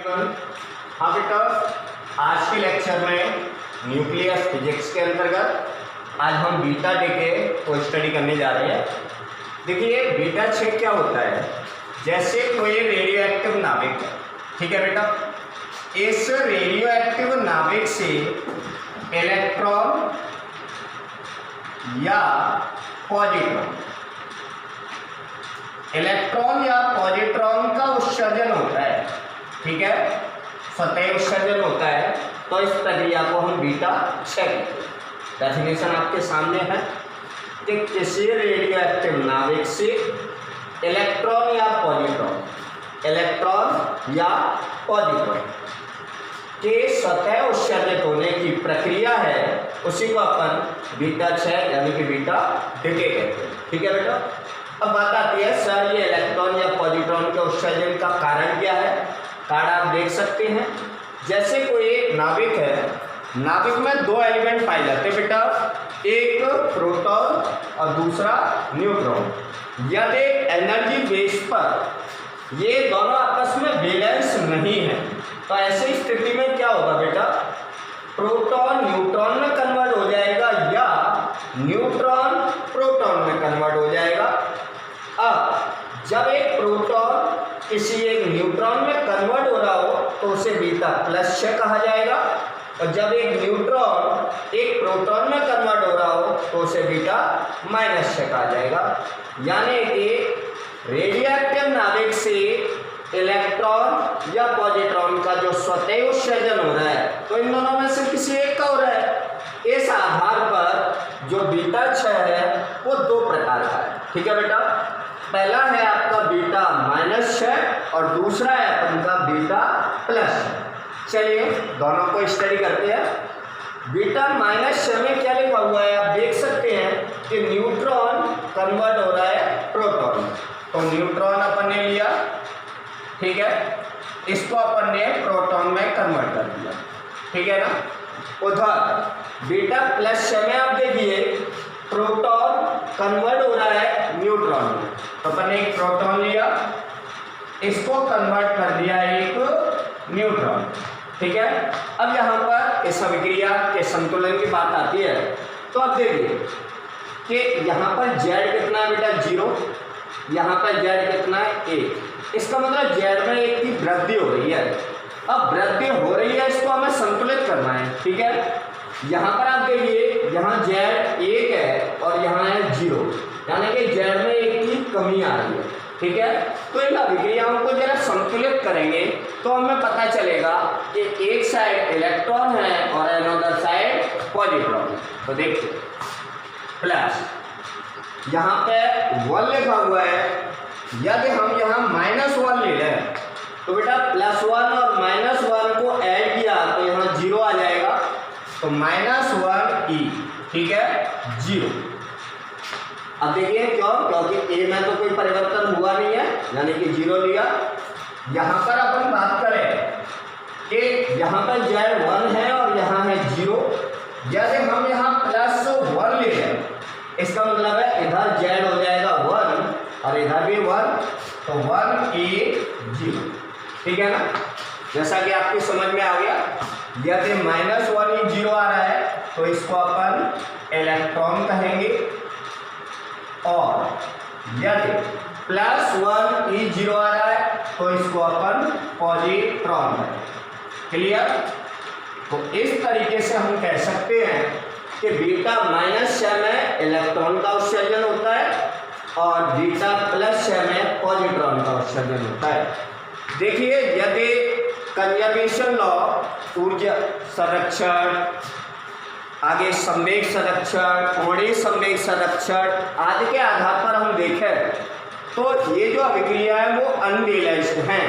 हाँ बेटा, आज के लेक्चर में न्यूक्लियस फिजिक्स के अंतर्गत आज हम बीटा डीके को स्टडी करने जा रहे हैं। देखिए बीटा छेद क्या होता है, जैसे कोई रेडियो एक्टिव नाभिक है, ठीक है बेटा। इस रेडियो एक्टिव नाभिक से इलेक्ट्रॉन या पॉजिट्रॉन का उत्सर्जन होता है, ठीक है, स्वतः उत्सर्जन होता है। तो इस प्रक्रिया को हम बीटा छेद, डेफिनेशन आपके सामने है कि किसी रेडियो एक्टिव नाभिक से इलेक्ट्रॉन या पॉजिट्रॉन के स्वतः उत्सर्जित होने की प्रक्रिया है, उसी को अपन बीटा छेद यानी कि बीटा डीके कहते हैं, ठीक है बेटा। अब बात आती है सर ये इलेक्ट्रॉन या पॉजिट्रॉन के उत्सर्जन का कारण क्या है। कारण आप देख सकते हैं, जैसे कोई एक नाभिक है, नाभिक में दो एलिमेंट पाए जाते हैं बेटा, एक प्रोटॉन और दूसरा न्यूट्रॉन। यदि एनर्जी बेस पर ये दोनों आपस में बैलेंस नहीं है तो ऐसी स्थिति में क्या होगा बेटा, प्रोटॉन न्यूट्रॉन में कन्वर्ट हो जाएगा या न्यूट्रॉन प्रोटॉन में कन्वर्ट हो जाएगा। अब जब एक प्रोटॉन किसी एक न्यूट्रॉन में कन्वर्ट हो रहा हो तो उसे बीटा प्लस छेद कहा जाएगा, और जब एक न्यूट्रॉन एक प्रोटॉन में कन्वर्ट हो रहा हो तो उसे बीटा माइनस छेद कहा जाएगा। यानी कि रेडियोएक्टिव नाभिक से इलेक्ट्रॉन या पॉजिट्रॉन का जो स्वतः उत्सर्जन हो रहा है तो इन दोनों में से किसी एक का हो रहा है। इस आधार पर जो बीटा छेद है वो दो प्रकार का है, ठीक है बेटा। पहला है आपका बीटा माइनस छेद और दूसरा है अपन का बीटा प्लस। चलिए दोनों को स्टडी करते हैं। बीटा माइनस छेद में क्या लिखा हुआ है आप देख सकते हैं कि न्यूट्रॉन कन्वर्ट हो रहा है प्रोटॉन, तो न्यूट्रॉन अपन ने लिया, ठीक है, इसको अपन ने प्रोटॉन में कन्वर्ट कर दिया, ठीक है ना। उधर बीटा प्लस छेद में आप देखिए प्रोटॉन कन्वर्ट हो रहा है न्यूट्रॉन में, तो अपन ने एक प्रोटॉन लिया, इसको कन्वर्ट कर दिया एक न्यूट्रॉन, ठीक है। अब यहाँ पर इस अभिक्रिया के संतुलन की बात आती है तो आप देखिए कि यहाँ पर जेड कितना है बेटा 0, यहाँ पर जेड कितना है 1। इसका मतलब जेड में 1 की वृद्धि हो रही है। अब वृद्धि हो रही है, इसको हमें संतुलित करना है, ठीक है। यहाँ पर आप देखिए यहाँ जेड 1 है और यहाँ है 0, यानी कि जेड में 1 की कमी आ रही है, ठीक है। तो इन अभिक्रियाओं को जरा संतुलित करेंगे तो हमें पता चलेगा कि एक साइड इलेक्ट्रॉन है और अनदर साइड पॉजिट्रॉन। तो देखिए प्लस यहाँ पे 1 लिखा हुआ है, यदि हम यहाँ -1 ले लें तो बेटा +1 और -1 को ऐड किया तो यहाँ 0 आ जाएगा, तो -1e, ठीक है, 0। अब देखिए क्यों, क्योंकि ए में तो कोई परिवर्तन हुआ नहीं है, यानी कि 0 लिया। यहाँ पर अपन बात करें कि यहाँ पर Z1 है और यहाँ है 0, यदि हम यहाँ +1 ले लें, इसका मतलब है इधर Z हो जाएगा 1 और इधर भी 1, तो 1e 0, ठीक है ना। जैसा कि आपकी समझ में आ गया, यदि -1e 0 आ रहा है तो इसको अपन इलेक्ट्रॉन कहेंगे, और यदि +1e 0 आ रहा है तो इसको अपन पॉजिट्रॉन कहेंगे। क्लियर। तो इस तरीके से हम कह सकते हैं कि बीटा माइनस छेद में इलेक्ट्रॉन का उत्सर्जन होता है और बीटा प्लस छेद में पॉजिट्रॉन का उत्सर्जन होता है। देखिए यदि कंजर्वेशन लॉ, ऊर्जा संरक्षण, आगे संवेग संरक्षण, कोणीय संवेग संरक्षण आदि के आधार पर हम देखें तो ये जो अभिक्रिया है वो अनबैलेंस्ड हैं।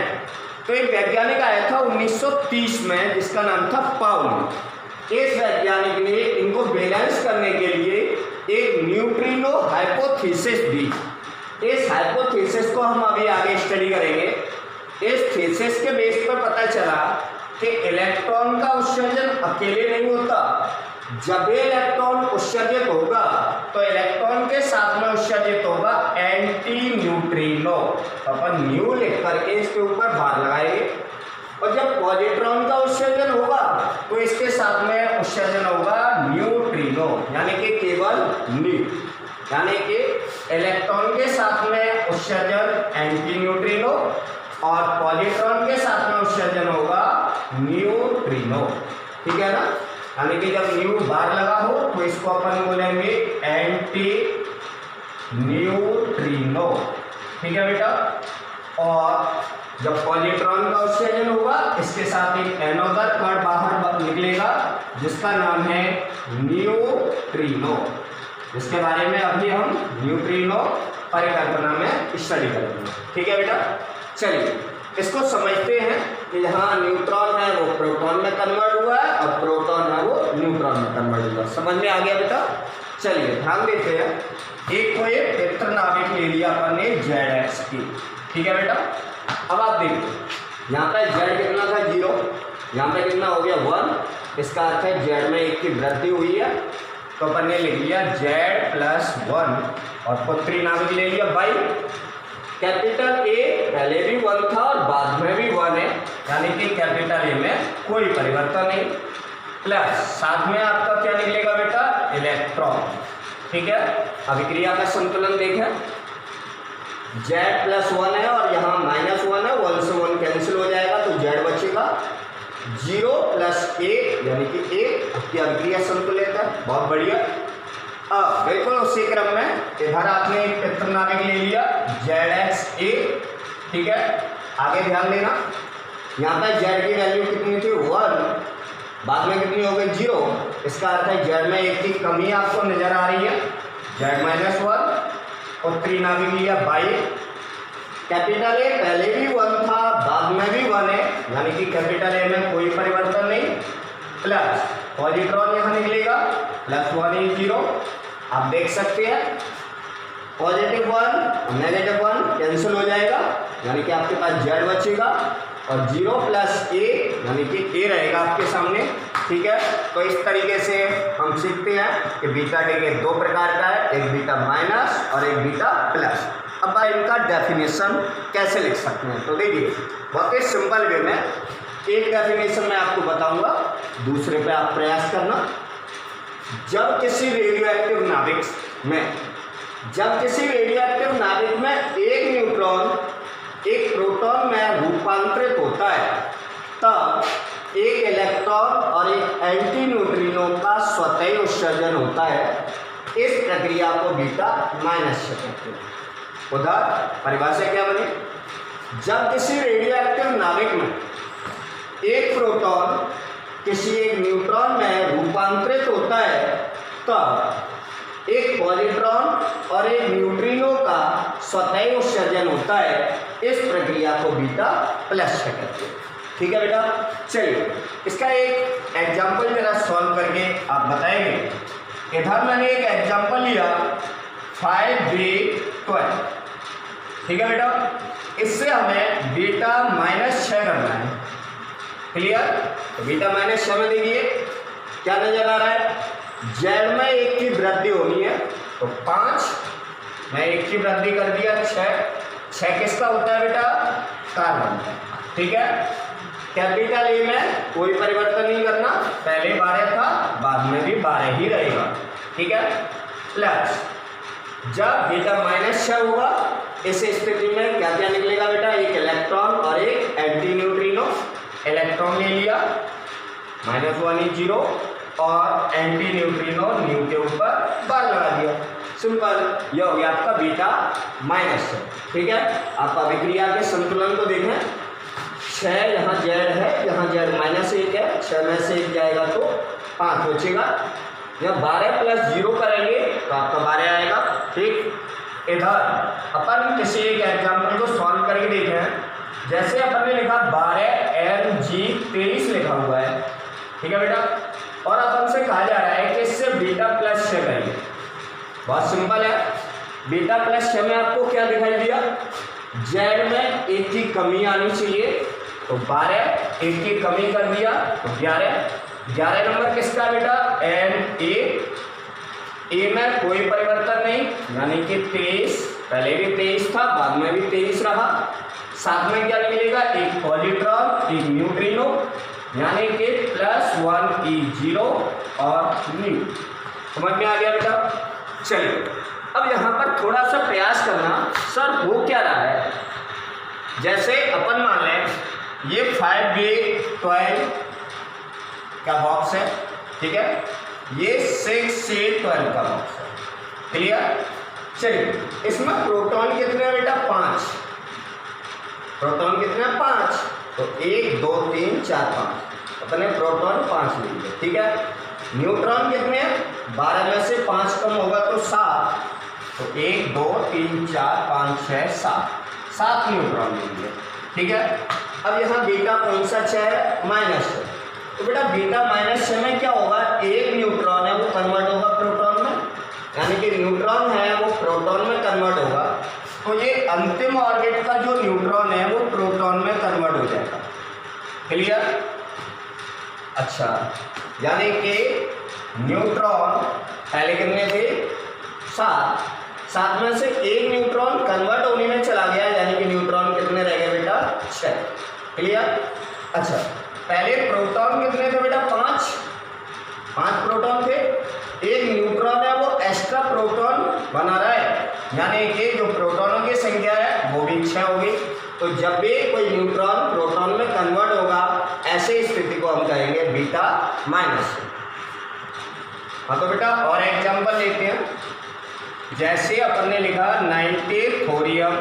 तो एक वैज्ञानिक आया था 1930 में जिसका नाम था पाउली। इस वैज्ञानिक ने इनको बैलेंस करने के लिए एक न्यूट्रिनो हाइपोथेसिस दी। इस हाइपोथेसिस को हम अभी आगे स्टडी करेंगे। इस थीसिस के बेस पर पता चला कि इलेक्ट्रॉन का उत्सर्जन अकेले नहीं होता, जब भी इलेक्ट्रॉन उत्सर्जित होगा तो इलेक्ट्रॉन के साथ में उत्सर्जित होगा एंटी न्यूट्रिनो। अपन न्यू लिख करके इसके ऊपर भार लगाएंगे और जब पॉजिट्रॉन का उत्सर्जन होगा तो इसके साथ में उत्सर्जन होगा न्यूट्रिनो, यानी कि केवल न्यू, यानी कि इलेक्ट्रॉन के साथ में उत्सर्जन एंटी न्यूट्रिनो और पॉजिट्रॉन के साथ में उत्सर्जन होगा न्यूट्रिनो। ठीक है ना, यानी कि जब न्यू बार लगा हो तो इसको अपन बोलेंगे एंटी न्यूट्रिनो। ठीक है बेटा, और जब पॉजिट्रॉन का उत्सर्जन होगा इसके साथ एक एनोदर कण बाहर निकलेगा जिसका नाम है न्यूट्रिनो, जिसके बारे में अभी हम न्यूट्रिनो परिकल्पना में स्टडी करेंगे। ठीक है बेटा, चलिए इसको समझते हैं कि यहाँ न्यूट्रॉन है वो प्रोटॉन में कन्वर्ट हुआ है और प्रोटॉन है वो न्यूट्रॉन में कन्वर्ट हुआ है। समझ में आ गया बेटा? चलिए ध्यान देते हैं, एक को एक पेत्र नाभिक ले लिया अपन ने ZX की। ठीक है बेटा, अब आप देखिए यहाँ पे Z कितना था 0, यहाँ पे कितना हो गया 1, इसका अर्थ है Z में 1 की वृद्धि हुई है, तो अपन ने लिख लिया Z+1 और पुत्री नाभिक ले लिया बाई। कैपिटल A पहले भी 1 था और बाद में भी 1 है, यानी कि कैपिटल A में कोई परिवर्तन नहीं, प्लस साथ में आपका क्या निकलेगा बेटा इलेक्ट्रॉन। ठीक है, अभिक्रिया का संतुलन देखें, Z+1 है और यहाँ -1 है, 1 से 1 कैंसिल हो जाएगा तो Z बचेगा, 0 + 1 यानी कि 1, आपकी अभिक्रिया संतुलित है। बहुत बढ़िया। अब बिल्कुल उसी क्रम में इधर आपने एक पेत्र नाभिक ले लिया ZXA। ठीक है, आगे ध्यान देना, यहाँ पर Z की वैल्यू कितनी थी 1, बाद में कितनी हो गई 0, इसका अर्थ है Z में 1 की कमी आपको नजर आ रही है, Z-1 और त्रिनाभिक लिया बाई। कैपिटल A पहले भी 1 था बाद में भी 1 है, यानी कि कैपिटल A में कोई परिवर्तन नहीं, प्लस पॉजिट्रॉन यहाँ निकलेगा +1 0। आप देख सकते हैं +1 -1 कैंसिल हो जाएगा, यानी कि आपके पास Z बचेगा और 0 + A यानी कि A रहेगा आपके सामने। ठीक है, तो इस तरीके से हम सीखते हैं कि बीटा डिके 2 प्रकार का है, एक बीटा माइनस और एक बीटा प्लस। अब इनका डेफिनेशन कैसे लिख सकते हैं, तो देखिए बहुत ही सिंपल वे में एक डेफिनेशन मैं आपको बताऊंगा, दूसरे पे आप प्रयास करना। जब किसी रेडियो एक्टिव नाभिक में एक न्यूट्रॉन एक प्रोटॉन में रूपांतरित होता है तब एक इलेक्ट्रॉन और एक एंटी न्यूट्रिनो का स्वतः उत्सर्जन होता है। इस प्रक्रिया को बीटा माइनस कहते हैं। उधर परिभाषा क्या बनी, जब किसी रेडियो एक्टिव नाभिक में एक प्रोटॉन किसी एक न्यूट्रॉन में रूपांतरित होता है तब एक पॉजिट्रॉन और एक न्यूट्रिनो का स्वतः उत्सर्जन होता है। इस प्रक्रिया को बीटा प्लस कहते हैं। ठीक है बेटा, चलिए इसका एक एग्जाम्पल जरा सॉल्व करके आप बताएंगे। इधर मैंने एक एग्जाम्पल लिया 5B12। ठीक है बेटा, इससे हमें बीटा -6 करना है। क्लियर? तो बीटा -6 में देखिए क्या नजर आ रहा है, Z में 1 की वृद्धि होनी है तो 5 में 1 की वृद्धि कर दिया 6 किसका होता है बेटा कार्बन। ठीक है, कैपिटल A में कोई परिवर्तन नहीं करना, पहले 12 था बाद में भी 12 ही रहेगा। ठीक है, प्लस जब बीटा -6 होगा इस स्थिति में क्या क्या निकलेगा बेटा, एक इलेक्ट्रॉन और एक एंटी न्यूट्रिनो। इलेक्ट्रॉन ले लिया -1 0 और एंटी न्यूट्रिनो न्यू के ऊपर बार लगा दिया। सिंपल, यह हो गया आपका बीटा -6। ठीक है, आप अभिक्रिया के संतुलन को देखें, 6 यहाँ Z है, यहाँ Z -1 है, 6 में से 1 जाएगा तो 5 बचेगा। जब 12 + 0 करेंगे तो आपका 12 आएगा। ठीक, इधर अपन किसी एक एग्जाम्पल को सॉल्व करके देखें। जैसे अपन ने लिखा 12 Mg23 लिखा हुआ है। ठीक है बेटा, और अपन से कहा जा रहा है कि इससे बीटा +6 करिए। बहुत सिंपल है, बीटा +6 में आपको क्या दिखाई दिया, Z में 1 की कमी आनी चाहिए तो 12 1 की कमी कर दिया तो 11 नंबर किसका बेटा A में कोई परिवर्तन नहीं, यानी कि 23, पहले भी 23 था बाद में भी 23 रहा। साथ में क्या निकलेगा, एक पॉजिट्रॉन एक न्यूट्रिनो, यानी कि +1 E0 और न्यू। समझ में आ गया बेटा। चलिए अब यहाँ पर थोड़ा सा प्रयास करना, सर हो क्या रहा है। जैसे अपन मान लें ये 5B12 का बॉक्स है, ठीक है, ये 6C12 का बॉक्स है, क्लियर। चलिए इसमें प्रोटॉन कितने हैं बेटा, 5। प्रोटॉन कितने हैं, 5। तो 1 2 3 4 5, अपने प्रोटॉन 5 लेंगे, ठीक है। न्यूट्रॉन कितने हैं, 12 में से 5 कम होगा तो 7, तो 1 2 3 4 5 6 7 न्यूट्रॉन लेंगे, ठीक है। अब यहाँ बीटा कौन सा 6 है, -6। तो बेटा बीटा -6 में क्या होगा, एक न्यूट्रॉन है वो कन्वर्ट होगा प्रोटॉन में, यानी कि न्यूट्रॉन है वो प्रोटॉन में कन्वर्ट होगा, तो ये अंतिम ऑर्बिट का जो न्यूट्रॉन है वो प्रोटॉन में कन्वर्ट हो जाएगा, क्लियर। अच्छा, यानी कि न्यूट्रॉन पहले कितने थे, 7 में से एक न्यूट्रॉन कन्वर्ट होने में चला गया, यानी कि न्यूट्रॉन कितने रह गए बेटा, 6, क्लियर। अच्छा पहले प्रोटॉन कितने थे बेटा, 5 प्रोटॉन थे, एक न्यूट्रॉन है वो एक्स्ट्रा प्रोटॉन बना रहा है, यानी कि जो प्रोटॉनों की संख्या है वो भी 6 होगी। तो जब भी कोई न्यूट्रॉन प्रोटॉन में कन्वर्ट होगा, ऐसे स्थिति को हम कहेंगे बीटा -। हाँ तो बेटा और एग्जांपल लेते हैं। जैसे अपन ने लिखा 90 थोरियम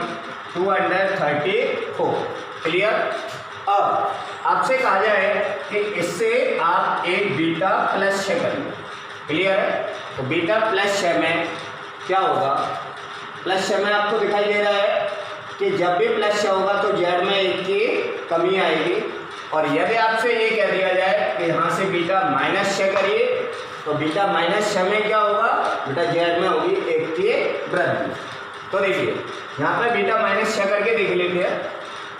234, क्लियर। अब आपसे कहा जाए कि इससे आप एक बीटा +6 करेंगे, क्लियर है। तो बीटा +6 में क्या होगा, +6 में आपको दिखाई दे रहा है कि जब भी +6 होगा तो जेड में 1 की कमी आएगी, और यदि आपसे ये कह दिया जाए कि यहाँ से बीटा -6 करिए, तो बीटा -6 में क्या होगा बेटा, जेड में होगी 1 की वृद्धि। तो देखिए यहाँ पे बीटा -6 करके देख लेते हैं,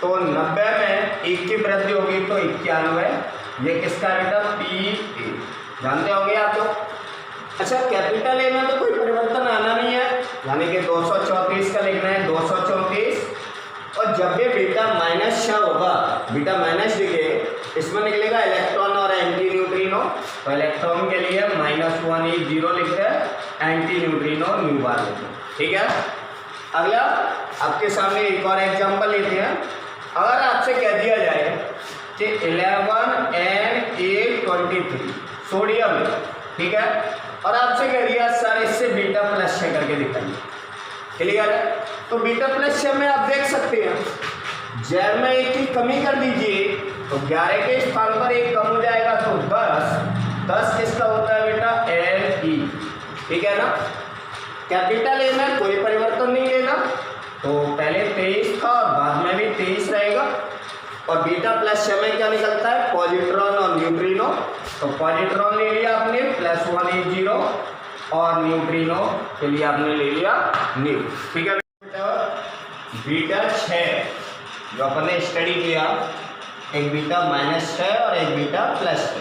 तो 90 में 1 की वृद्धि होगी तो 91, ये किसका बेटा, PA, जानते होंगे आप लोग। अच्छा कैपिटल ए में तो कोई परिवर्तन आना नहीं है, यानी कि 234 का लिखना है 234, और जब भी बीटा -6 होगा, बीटा माइनस लिखे, इसमें निकलेगा इलेक्ट्रॉन और एंटी न्यूट्रिनो, तो इलेक्ट्रॉन के लिए -1 E0 लिखते हैं, एंटी न्यूट्रिनो न्यू बार लिखते हैं, ठीक है। अगला आपके सामने एक और एग्जांपल लेते हैं। अगर आपसे कह दिया जाए कि 11Na23 सोडियम है, ठीक है, और आपसे कह दिया सर इससे बीटा +6 करके दिखाइए, क्लियर है। तो बीटा +6 में आप देख सकते हैं जेड में 1 की कमी कर दीजिए, तो 11 के स्थान पर 1 कम हो जाएगा, तो 10 किसका होता है बेटा, Le, ठीक है ना। कैपिटल ए में कोई परिवर्तन नहीं लेना, तो पहले 23 था और बाद में भी 23 रहेगा, और बीटा +6 में क्या निकलता है, पॉजिट्रॉन और न्यूट्रिनो, तो पॉजिट्रॉन ले लिया आपने +1 E0, और न्यूट्रिनो के लिए आपने ले लिया न्यू, ठीक है बेटा। बीटा 6 जो अपन ने स्टडी किया, एक बीटा -6 और एक बीटा +6।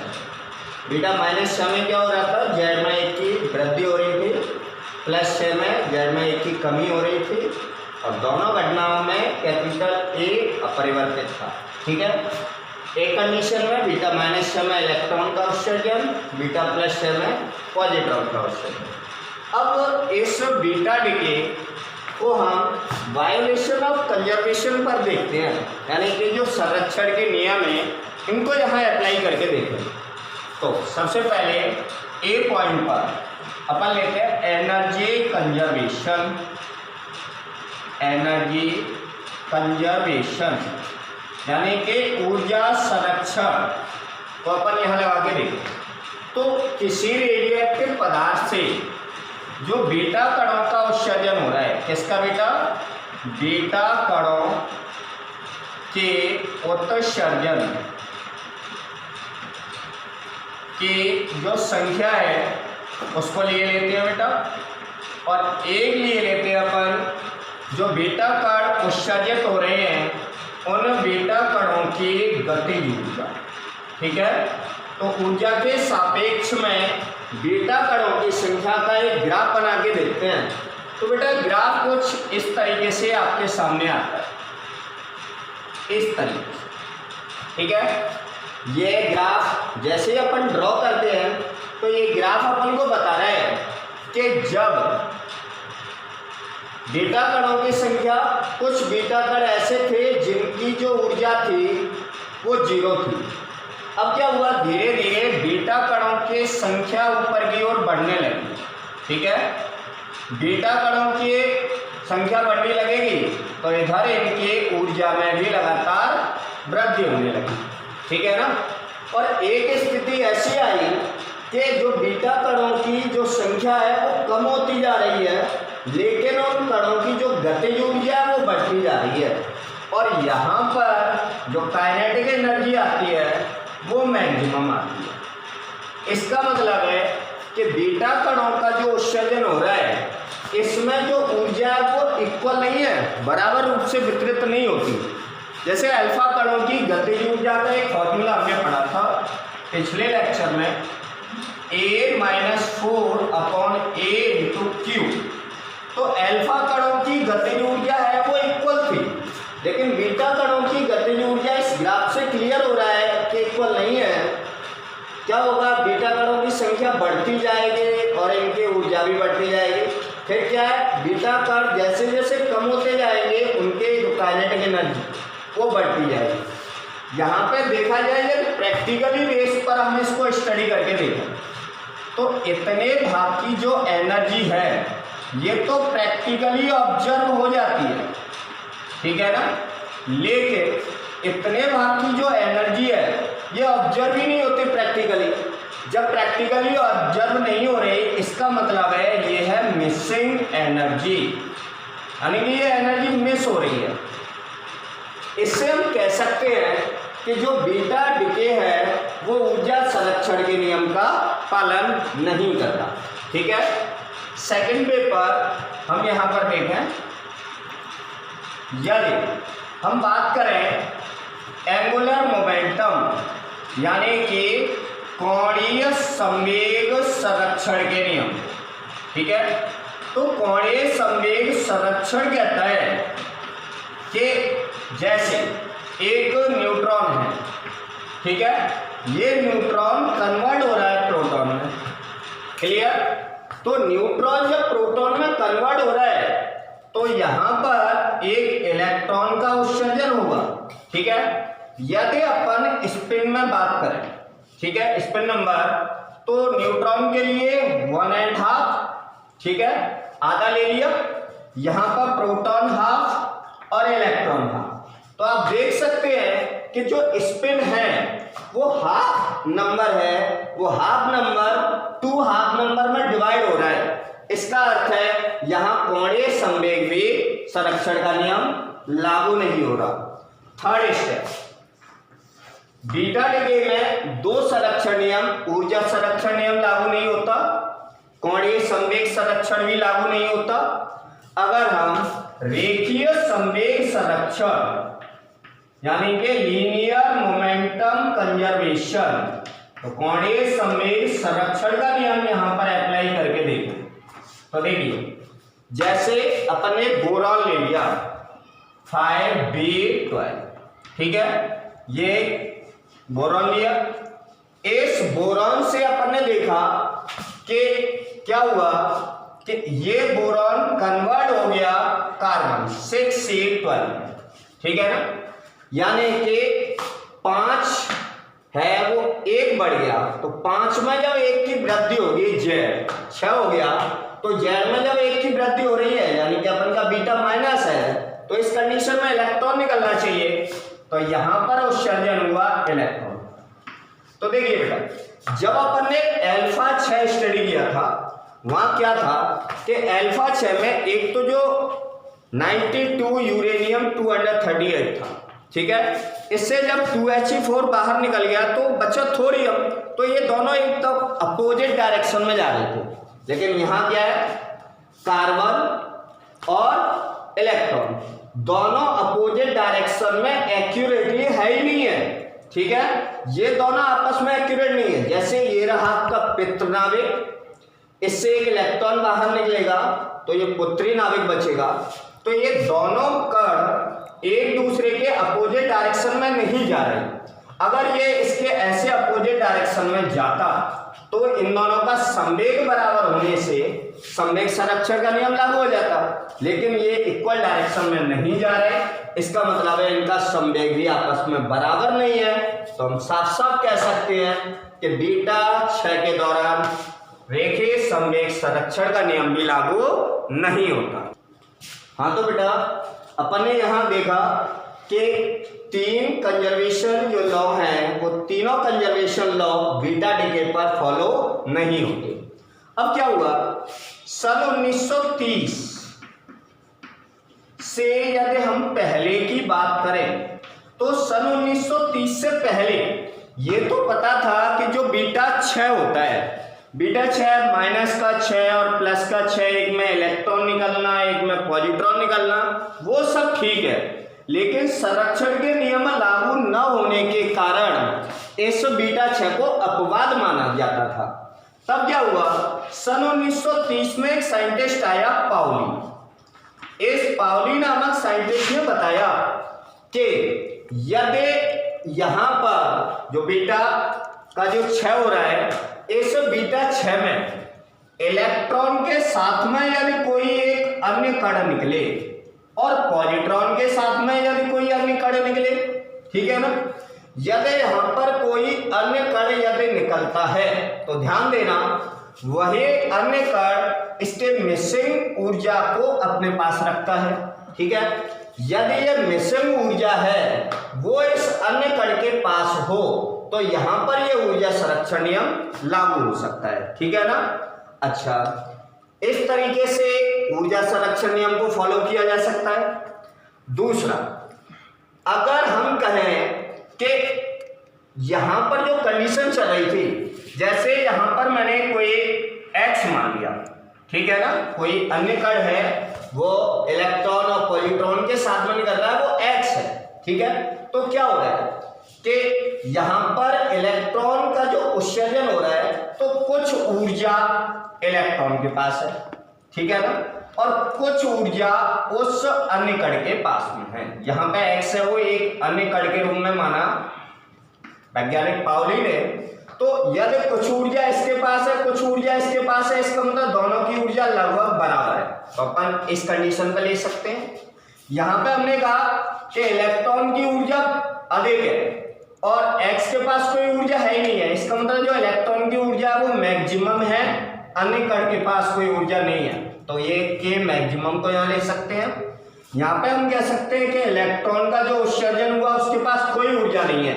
बीटा -6 में क्या हो रहा था, जेड में 1 की वृद्धि हो रही थी, +6 में जेड में 1 की कमी हो रही थी, और दोनों घटनाओं में कैपिटल ए अपरिवर्तित था, ठीक है। एक कंडीशन में बीटा -6 में इलेक्ट्रॉन का उत्सर्जन, बीटा +6 में पॉजिट्रॉन का उत्सर्जन। अब इस बीटा डिके को हम वायोलेशन ऑफ कंजर्वेशन पर देखते हैं, यानी कि जो संरक्षण के नियम हैं इनको यहाँ अप्लाई करके देखें। तो सबसे पहले ए पॉइंट पर अपन लेते हैं एनर्जी कंजर्वेशन, एनर्जी कंजर्वेशन यानी कि ऊर्जा संरक्षण को अपन यहाँ लगा के देखें। तो किसी रेडियोएक्टिव पदार्थ से जो बीटा कणों का उत्सर्जन हो रहा है, किसका बेटा, बीटा कणों के उत्सर्जन की जो संख्या है उसको लिए लेते हैं बेटा, और एक लिए लेते हैं अपन जो बीटा कण उत्सर्जित हो रहे हैं उन बीटा कणों की गतिज ऊर्जा, ठीक है। तो ऊर्जा के सापेक्ष में बीटा कणों की संख्या का एक ग्राफ बना के देखते हैं। तो बेटा ग्राफ कुछ इस तरीके से आपके सामने आता है। इस तरीके से, ठीक है। ये ग्राफ जैसे ही अपन ड्रॉ करते हैं तो ये ग्राफ अपन को बता रहा है कि जब बीटा कणों की संख्या, कुछ बीटा कण ऐसे थे जिनकी जो ऊर्जा थी वो 0 थी। अब क्या हुआ, धीरे धीरे बीटा कणों की संख्या ऊपर की ओर बढ़ने लगी, ठीक है। बीटा कणों की संख्या बढ़ने लगेगी तो इधर इनकी ऊर्जा में भी लगातार वृद्धि होने लगी, ठीक है ना। और एक स्थिति ऐसी आई कि जो बीटा कणों की जो संख्या है वो कम होती जा रही है, लेकिन उन कणों की जो गतिज ऊर्जा है वो बढ़ती जा रही है, और यहाँ पर जो काइनेटिक एनर्जी आती है वो मैक्सिमम आती है। इसका मतलब है कि बीटा कणों का जो उत्सर्जन हो रहा है इसमें जो ऊर्जा है वो इक्वल नहीं है, बराबर रूप से वितरित नहीं होती। जैसे अल्फा कणों की गतिज ऊर्जा का एक फॉर्मूला हमने पढ़ा था पिछले लेक्चर में, A-4/A/Q। तो अल्फा कणों की गतिज ऊर्जा है वो इक्वल थी, लेकिन बीटा कणों की गतिज ऊर्जा इस ग्राफ से क्लियर हो रहा है कि इक्वल नहीं है। क्या होगा, बीटा कणों की संख्या बढ़ती जाएगी और इनकी ऊर्जा भी बढ़ती जाएगी। फिर क्या है, बीटा कण जैसे जैसे कम होते जाएंगे उनके जो काइनेटिक एनर्जी वो बढ़ती जाएगी। यहाँ पे देखा जाए तो प्रैक्टिकली बेस पर हम इसको स्टडी करके देखें तो इतने भाग की जो एनर्जी है ये तो प्रैक्टिकली ऑब्जर्व हो जाती है, ठीक है ना, लेकिन इतने भाग की जो एनर्जी है ये ऑब्जर्व ही नहीं होती प्रैक्टिकली। जब प्रैक्टिकली ऑब्जर्व नहीं हो रही इसका मतलब है ये है मिसिंग एनर्जी, यानी कि ये एनर्जी मिस हो रही है। इससे हम कह सकते हैं कि जो बीटा डिके है वो ऊर्जा संरक्षण के नियम का पालन नहीं करता, ठीक है। सेकंड पेपर हम यहाँ पर देखें, यदि हम बात करें एंगुलर मोमेंटम यानी कि कोणीय संवेग संरक्षण के नियम, ठीक है। तो कोणीय संवेग संरक्षण कहता है कि जैसे एक न्यूट्रॉन है, ठीक है, ये न्यूट्रॉन कन्वर्ट हो रहा है प्रोटॉन में, क्लियर। तो न्यूट्रॉन जब प्रोटॉन में कन्वर्ट हो रहा है तो यहाँ पर एक इलेक्ट्रॉन का उत्सर्जन होगा, ठीक है। यदि अपन स्पिन में बात करें, ठीक है, स्पिन नंबर, तो न्यूट्रॉन के लिए 1.5, ठीक है, आधा ले लिया, यहाँ पर प्रोटॉन हाफ और इलेक्ट्रॉन हाफ। तो आप देख सकते हैं कि जो स्पिन है वो हाफ नंबर है, वो हाफ नंबर 2 हाफ नंबर में डिवाइड हो रहा है। इसका अर्थ है यहाँ कोणीय संवेग भी संरक्षण का नियम लागू नहीं हो रहा। थर्ड स्टेप, बीटा डिके में 2 संरक्षण नियम, ऊर्जा संरक्षण नियम लागू नहीं होता, कोणीय संवेग संरक्षण भी लागू नहीं होता। अगर हम रेखीय संवेग संरक्षण यानी कि लीनियर मोमेंटम कंजर्वेशन, तो कोणीय संवेग संरक्षण का नियम यहां पर अप्लाई करके देखें तो देखिए, जैसे अपन ने बोरॉन ले लिया 5B12, ठीक है, ये बोरॉन लिया। इस बोरॉन से अपन ने देखा कि क्या हुआ कि ये बोरॉन कन्वर्ट हो गया कार्बन 6C12, ठीक है ना, यानी कि 5 है वो 1 बढ़ गया, तो 5 में जब 1 की वृद्धि होगी जेड 6 हो गया, तो जेड में जब 1 की वृद्धि हो रही है यानी कि अपन का बीटा माइनस है, तो इस कंडीशन में इलेक्ट्रॉन निकलना चाहिए, तो यहां पर उत्सर्जन हुआ इलेक्ट्रॉन। तो देखिए बेटा, जब अपन ने अल्फा 6 स्टडी किया था वहां क्या था कि अल्फा 6 में एक तो जो 92 यूरेनियम 238 था, ठीक है, इससे जब 2He4 बाहर निकल गया तो बचत थोरियम, तो ये दोनों एक तो अपोजिट डायरेक्शन में जा रहे थे, लेकिन यहाँ क्या है, कार्बन और इलेक्ट्रॉन दोनों अपोजिट डायरेक्शन में एक्यूरेटली है ही नहीं है, ठीक है, ये दोनों आपस में एक्यूरेट नहीं है। जैसे ये रहा आपका पितृ नाभिक, इससे एक इलेक्ट्रॉन बाहर निकलेगा तो ये पुत्री नाभिक बचेगा, तो ये दोनों कण एक दूसरे के अपोजिट डायरेक्शन में नहीं जा रहे। अगर ये इसके ऐसे अपोजिट डायरेक्शन में जाता तो इन दोनों का संवेग बराबर होने से संवेग संरक्षण का नियम लागू हो जाता, लेकिन ये इक्वल डायरेक्शन में नहीं जा रहे, इसका मतलब है इनका संवेग भी आपस में बराबर नहीं है। तो हम साफ साफ कह सकते हैं कि बीटा क्षय के दौरान रेखीय संवेग संरक्षण का नियम भी लागू नहीं होता। हाँ तो बेटा अपन ने यहाँ देखा कि 3 कंजर्वेशन जो लॉ हैं वो तीनों कंजर्वेशन लॉ बीटा डिके पर फॉलो नहीं होते। अब क्या हुआ, सन 1930 से यदि हम पहले की बात करें तो सन 1930 से पहले ये तो पता था कि जो बीटा क्षय होता है, बीटा क्षय माइनस का क्षय और प्लस का क्षय, एक में इलेक्ट्रॉन निकलना एक में पॉजिट्रॉन निकलना, वो सब ठीक है, लेकिन संरक्षण के नियम लागू न होने के कारण इस बीटा क्षय को अपवाद माना जाता था। तब क्या हुआ, सन 1930 में एक साइंटिस्ट आया पाउली। इस पाउली नामक साइंटिस्ट ने बताया कि यदि यहां पर जो बीटा का जो क्षय हो रहा है, इस बीटा क्षय में इलेक्ट्रॉन के साथ में यदि कोई एक अन्य कण निकले और पॉजिट्रॉन के साथ में यदि कोई अन्य कण निकले, ठीक है ना, यदि यहां पर कोई अन्य कण यदि निकलता है तो ध्यान देना वही अन्य कण इसके मिसिंग ऊर्जा को अपने पास रखता है, ठीक है। यदि ये मिसिंग ऊर्जा है वो इस अन्य कण के पास हो तो यहां पर ये ऊर्जा संरक्षण नियम लागू हो सकता है, ठीक है ना। अच्छा, इस तरीके से ऊर्जा संरक्षण नियम को फॉलो किया जा सकता है। दूसरा, अगर हम कहें कि यहां पर जो कंडीशन चल रही थी, जैसे यहां पर मैंने कोई x मान लिया, ठीक है ना, कोई अन्य कण है वो इलेक्ट्रॉन और पॉजिट्रॉन के साथ में निकल रहा है, वो x है, ठीक है। तो क्या हो रहा है कि यहां पर इलेक्ट्रॉन का जो उत्सर्जन हो रहा है तो कुछ ऊर्जा इलेक्ट्रॉन के पास है, ठीक है ना, और कुछ ऊर्जा उस अन्य कण के पास में है। यहां पे x है वो एक अन्य कण के रूप में माना वैज्ञानिक पाउली ने। तो यदि कुछ ऊर्जा इसके पास है कुछ ऊर्जा इसके पास है, इसका मतलब दोनों की ऊर्जा लगभग बराबर है, तो अपन इस कंडीशन पे ले सकते हैं। यहां पे हमने कहा कि इलेक्ट्रॉन की ऊर्जा अधिक है और x के पास कोई ऊर्जा है ही नहीं है, इसका मतलब जो इलेक्ट्रॉन की ऊर्जा है वो मैक्सिमम है, अन्य कण के पास कोई ऊर्जा नहीं है, तो ये के मैक्सिमम को यहाँ ले सकते हैं। यहाँ पे हम कह सकते हैं कि इलेक्ट्रॉन का जो उत्सर्जन हुआ उसके पास कोई ऊर्जा नहीं है,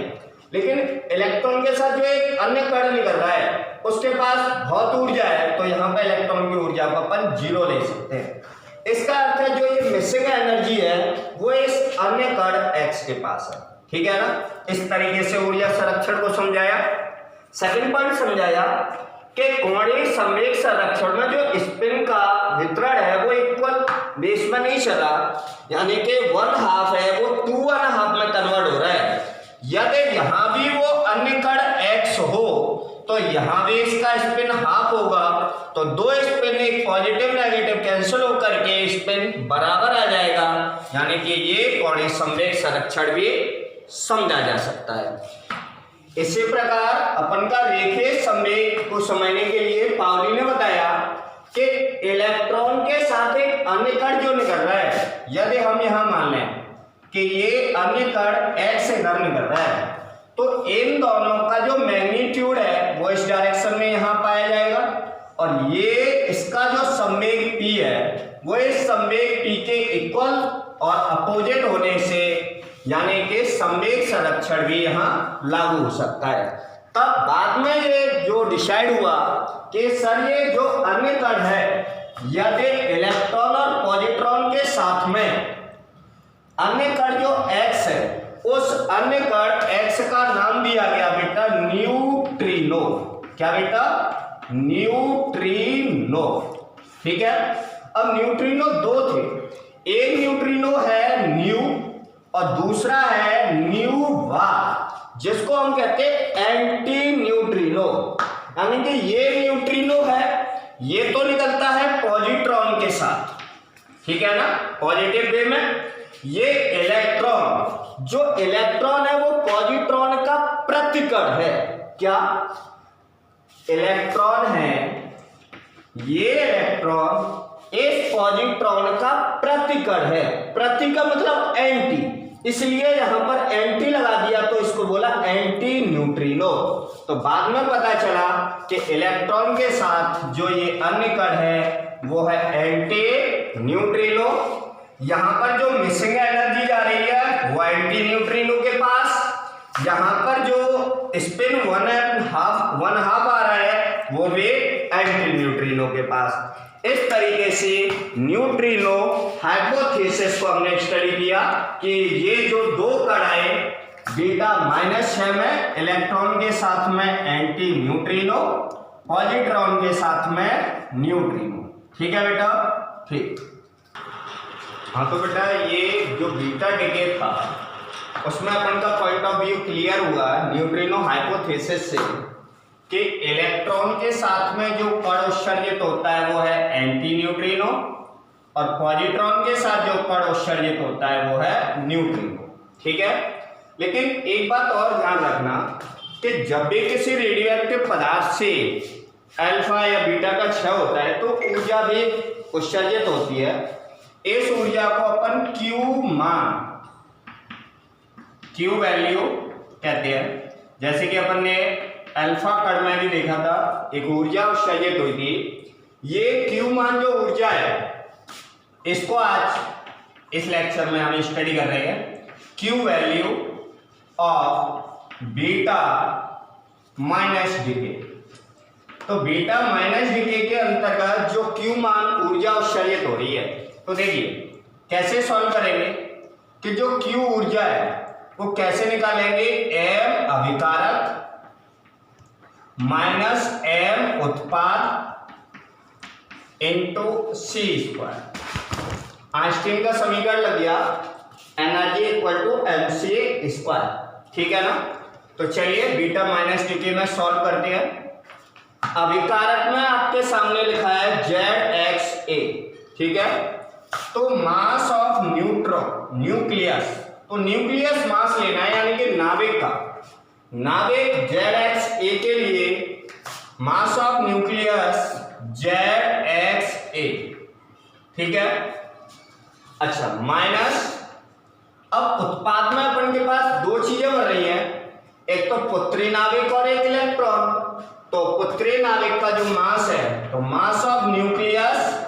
लेकिन इलेक्ट्रॉन के साथ जो एक अन्य कण निकल रहा है उसके पास बहुत ऊर्जा है, तो यहाँ पे इलेक्ट्रॉन की ऊर्जा को अपन 0 ले सकते हैं। इसका अर्थ है जो ये मिसिंग एनर्जी है वो इस अन्य कण x के पास है, ठीक है ना। इस तरीके से ऊर्जा संरक्षण को समझाया। सेकंड पॉइंट समझाया कि कोणीय संवेग संरक्षण में जो स्पिन का वितरण है वो इक्वल बेस में नहीं चला, यानी कि 1/2 है वो 2.5 में कन्वर्ट हो रहा है। यदि यहां भी वो अन्य कण x हो तो यहां भी इसका स्पिन हाफ होगा, तो दो स्पिन एक पॉजिटिव नेगेटिव कैंसिल होकर के स्पिन बराबर आ जाएगा, यानी कि ये कोणीय संवेग संरक्षण भी समझा जा सकता है। इसी प्रकार अपन का रेखीय संवेग को समझने के लिए पाउली ने बताया कि इलेक्ट्रॉन के साथ एक अन्य कण जो निकल रहा है, यदि हम यहां मान लें कि ये अन्य कण x इधर निकल रहा है, तो इन दोनों का जो मैग्नीट्यूड है वो इस डायरेक्शन में यहां पाया जाएगा, और ये इसका जो संवेग p है वो इस संवेग p के इक्वल और अपोजिट होने से यानी कि संवेग संरक्षण भी यहां लागू हो सकता है। तब बाद में ये जो डिसाइड हुआ कि सर ये जो अन्य कण है यदि इलेक्ट्रॉन और पॉजिट्रॉन के साथ में अन्य कण जो x है उस अन्य कण x का नाम दिया गया बेटा न्यूट्रिनो। क्या बेटा? न्यूट्रिनो, ठीक है। अब न्यूट्रिनो दो थे, एक न्यूट्रिनो है न्यू और दूसरा है न्यूवा, जिसको हम कहते हैं एंटी न्यूट्रिनो। यानी कि ये न्यूट्रिनो है, ये तो निकलता है पॉजिट्रॉन के साथ, ठीक है ना, पॉजिटिव वे में, ये इलेक्ट्रॉन, जो इलेक्ट्रॉन है वो पॉजिट्रॉन का प्रतिकण है। क्या इलेक्ट्रॉन है, ये इलेक्ट्रॉन इस पॉजिट्रॉन का प्रतिकण है। प्रतिकण मतलब एंटी, इसलिए यहां पर एंटी लगा दिया तो इसको बोला एंटी न्यूट्रिनो। तो बाद में पता चला कि इलेक्ट्रॉन के साथ जो ये अन्य कण है वो है एंटी न्यूट्रिनो। यहां पर जो मिसिंग एनर्जी जा रही है वो एंटी न्यूट्रिनो के पास, यहां पर जो स्पिन वन हाफ आ रहा है वो भी एंटी न्यूट्रिनो के पास। इस तरीके से न्यूट्रिनो हाइपोथेसिस को हमने स्टडी किया कि ये जो दो कण आए बीटा -6 में इलेक्ट्रॉन के साथ में एंटी न्यूट्रिनो, पॉजिट्रॉन के साथ में न्यूट्रिनो। ठीक है बेटा, ठीक। हाँ तो बेटा ये जो बीटा डिके था उसमें अपन का पॉइंट ऑफ व्यू क्लियर हुआ न्यूट्रिनो हाइपोथेसिस से कि इलेक्ट्रॉन के साथ में जो कण उत्सर्जित होता है वो है एंटी न्यूट्रिनो और पॉजिट्रॉन के साथ जो कण उत्सर्जित होता है वो है न्यूट्रिनो। ठीक है, लेकिन एक बात और ध्यान रखना कि जब भी किसी रेडियोएक्टिव पदार्थ से अल्फा या बीटा का क्षय होता है तो ऊर्जा भी उत्सर्जित होती है। इस ऊर्जा को अपन क्यू वैल्यू कहते हैं। जैसे कि अपन ने अल्फा कण में भी देखा था, एक ऊर्जा उत्सर्जित हुई थी। ये क्यू मान जो ऊर्जा है इसको आज इस लेक्चर में हम स्टडी कर रहे हैं, Q value of beta minus decay. तो बीटा माइनस डीके के अंतर्गत जो क्यू मान ऊर्जा उत्सर्जित हो रही है, तो देखिए कैसे सॉल्व करेंगे कि जो क्यू ऊर्जा है वो कैसे निकालेंगे, एम अभिकारक माइनस एम उत्पाद इंटू सी स्क्वायर। आइंस्टीन का समीकरण लग गया energy equal to M C square. ठीक है ना, तो चलिए बीटा माइनस डीके में सॉल्व करते हैं। अभिकारक में आपके सामने लिखा है ZXA। ठीक है, तो मास ऑफ न्यूक्लियस, तो न्यूक्लियस मास लेना है यानी कि नाभिक का। नाभिक ZXA के लिए मास ऑफ न्यूक्लियस ZXA। ठीक है, अच्छा माइनस, अब उत्पाद में अपन के पास दो चीजें बन रही हैं, एक तो पुत्री नाभिक और एक इलेक्ट्रॉन। तो पुत्री नाभिक का जो मास है, तो मास ऑफ न्यूक्लियस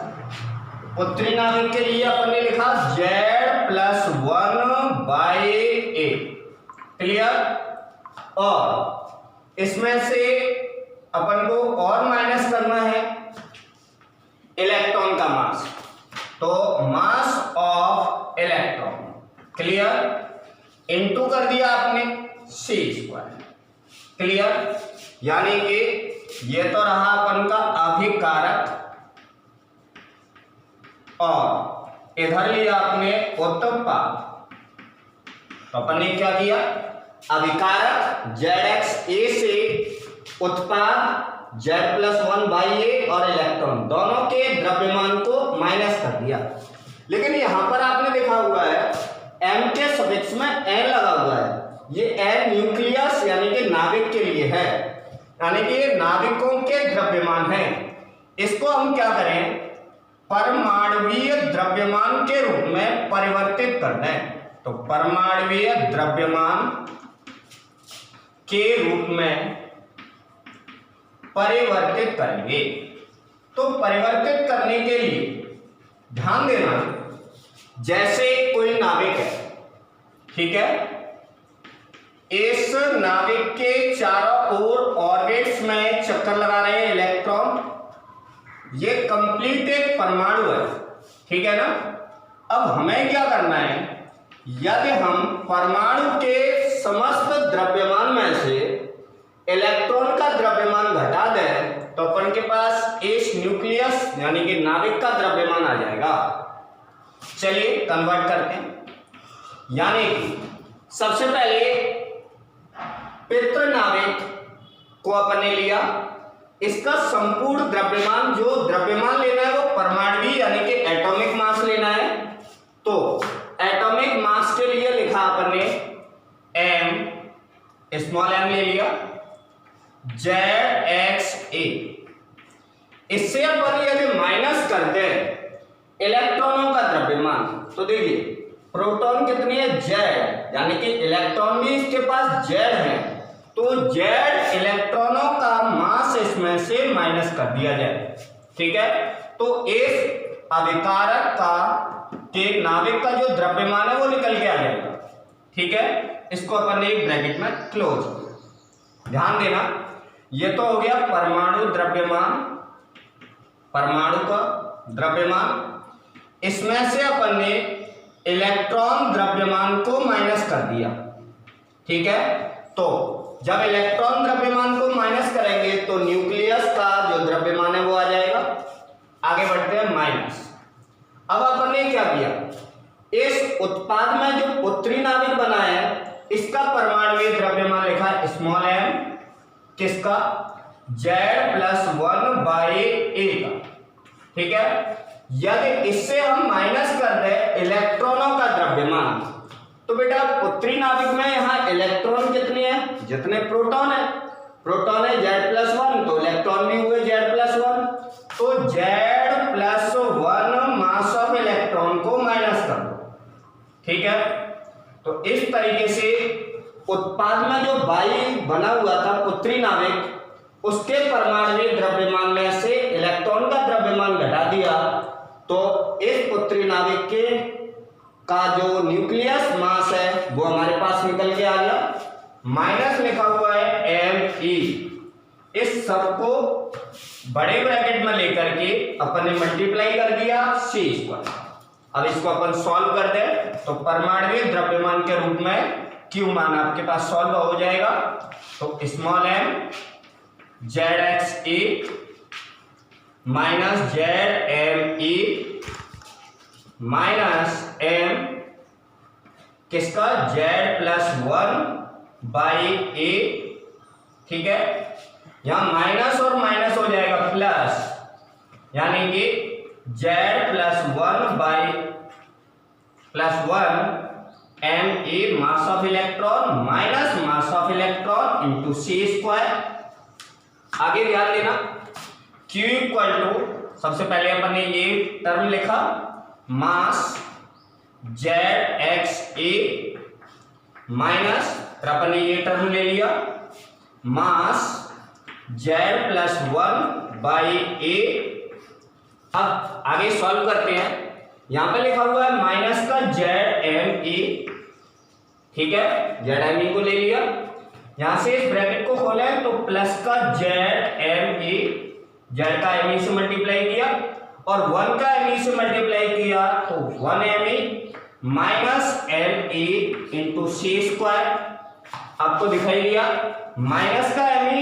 पुत्री नाभिक के लिए अपन ने लिखा Z+1/A। क्लियर, और इसमें से अपन को और माइनस करना है इलेक्ट्रॉन का मास, तो mass of electron. Clear, into कर दिया आपने सी स्क्वायर। क्लियर, यानी कि ये तो रहा अपन का अभिकारक और इधर लिया आपने उत्पाद। तो अपन ने क्या किया, अभिकारक ZXA से उत्पाद Z+1/A और इलेक्ट्रॉन दोनों के द्रव्यमान को माइनस कर दिया। लेकिन यहां पर आपने देखा हुआ है M के सफिक्स में N लगा हुआ है, ये N न्यूक्लियस यानी कि नाभिक के लिए है, यानी कि ये नाभिकों के द्रव्यमान है। इसको हम क्या करें, परमाणुवीय द्रव्यमान के रूप में परिवर्तित करना है। तो परमाणुवीय द्रव्यमान के रूप में परिवर्तित करेंगे। तो परिवर्तित करने के लिए ध्यान देना, जैसे कोई नाभिक है, ठीक है, इस नाभिक के चारों ओर ऑर्बिट्स में चक्कर लगा रहे हैं इलेक्ट्रॉन, ये कंप्लीट एक परमाणु है। ठीक है ना, अब हमें क्या करना है, यदि हम परमाणु के समस्त द्रव्यमान में से इलेक्ट्रॉन का द्रव्यमान घटा दें तो अपन के पास इस न्यूक्लियस यानी कि नाभिक का द्रव्यमान आ जाएगा। चलिए कन्वर्ट करते हैं, यानी कि सबसे पहले पितृ नाभिक को अपन ने लिया, इसका संपूर्ण द्रव्यमान, जो द्रव्यमान लेना है वो परमाणु यानी कि एटॉमिक मास लेना है। तो एटॉमिक मास के लिए लिखा अपन ने m, स्मॉल m ले लिया, ZXA। इससे अपन यदि माइनस कर दें इलेक्ट्रॉनों का द्रव्यमान तो देखिए प्रोटॉन कितनी है Z, यानी कि इलेक्ट्रॉन भी इसके पास Z है, तो Z इलेक्ट्रॉनों का मास इसमें से माइनस कर दिया जाए। ठीक है, तो इस अभिकारक का के नाविक का जो द्रव्यमान है वो निकल के आ जाएगा। ठीक है, इसको अपन ने एक ब्रैकेट में क्लोज किया। ध्यान देना, ये तो हो गया परमाणु द्रव्यमान, परमाणु का द्रव्यमान। इसमें से अपन ने इलेक्ट्रॉन द्रव्यमान को माइनस कर दिया। ठीक है, तो जब इलेक्ट्रॉन द्रव्यमान को माइनस करेंगे तो न्यूक्लियस का जो द्रव्यमान है वो आ जाएगा। आगे बढ़ते हैं माइनस। अब अपन ने क्या किया, इस उत्पाद में जो उत्तरी नाभिक बना है इसका परमाणु द्रव्यमान लिखा है स्मॉल m, किसका, Z+1/A का। ठीक है, यदि इससे हम माइनस कर दें इलेक्ट्रॉनों का द्रव्यमान तो बेटा उत्तरी नाभिक में यहाँ इलेक्ट्रॉन कितने हैं, जितने प्रोटॉन है, प्रोटॉन है Z+1, तो इलेक्ट्रॉन भी हुए Z+1, तो Z+1 मास ऑफ इलेक्ट्रॉन को माइनस कर दो। ठीक है, तो इस तरीके से उत्पाद में जो बाई बना हुआ था उत्तरी नाभिक, उसके परमाणु द्रव्यमान में से इलेक्ट्रॉन का द्रव्यमान घटा दिया, तो इस उत्तरी नाभिक के का जो न्यूक्लियस मास है वो हमारे पास निकल के आ गया। माइनस लिखा हुआ है Me। इस सब को बड़े ब्रैकेट में लेकर के अपन ने मल्टीप्लाई कर दिया C²। अब इसको अपन सॉल्व कर दें तो परमाणु द्रव्यमान के रूप में Q मान आपके पास सॉल्व हो जाएगा। तो small m ZXA minus ZME minus m किसका, Z+1/A। ठीक है, यहां माइनस और माइनस हो जाएगा प्लस, यानी कि Z+1 mass of electron minus mass of electron into C²। आगे ध्यान देना, Q इक्वल टू, सबसे पहले अपन ने ये टर्म लिखा मास ZXA माइनस, अपन ने ये टर्म ले लिया मास Z+1/A। अब आगे सॉल्व करते हैं, यहां पे लिखा हुआ है माइनस का ZME। ठीक है, ZME को ले लिया, यहां से इस ब्रैकेट को खोले तो प्लस का ZME, Z का ME से मल्टीप्लाई किया और 1 का ME से मल्टीप्लाई किया तो 1ME minus ME into C²। आपको दिखाई दिया, माइनस का ME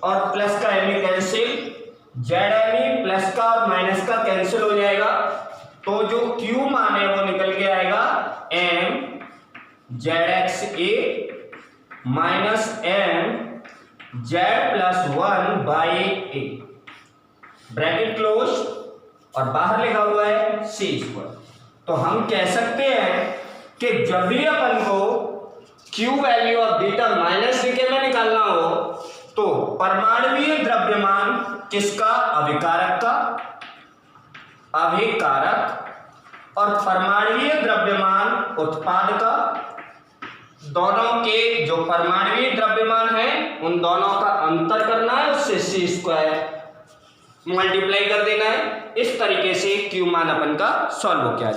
और प्लस का ME कैंसिल, ZME प्लस का और माइनस का कैंसिल हो जाएगा, तो जो Q मान है वो निकल के आएगा M ZXA minus M Z+1/A। Bracket close और बाहर लिखा हुआ है C²। तो हम कह सकते हैं कि जब भी अपन को Q value of beta minus decay में निकालना हो तो परमाणुीय द्रव्यमान किसका, अभिकारक का, अभिकारक, और परमाणुीय द्रव्यमान उत्पाद का, दोनों के जो परमाणुीय द्रव्यमान है उन दोनों का अंतर करना है, उससे C² मल्टीप्लाई कर देना है। इस तरीके से Q मान अपन का सॉल्व हो गया।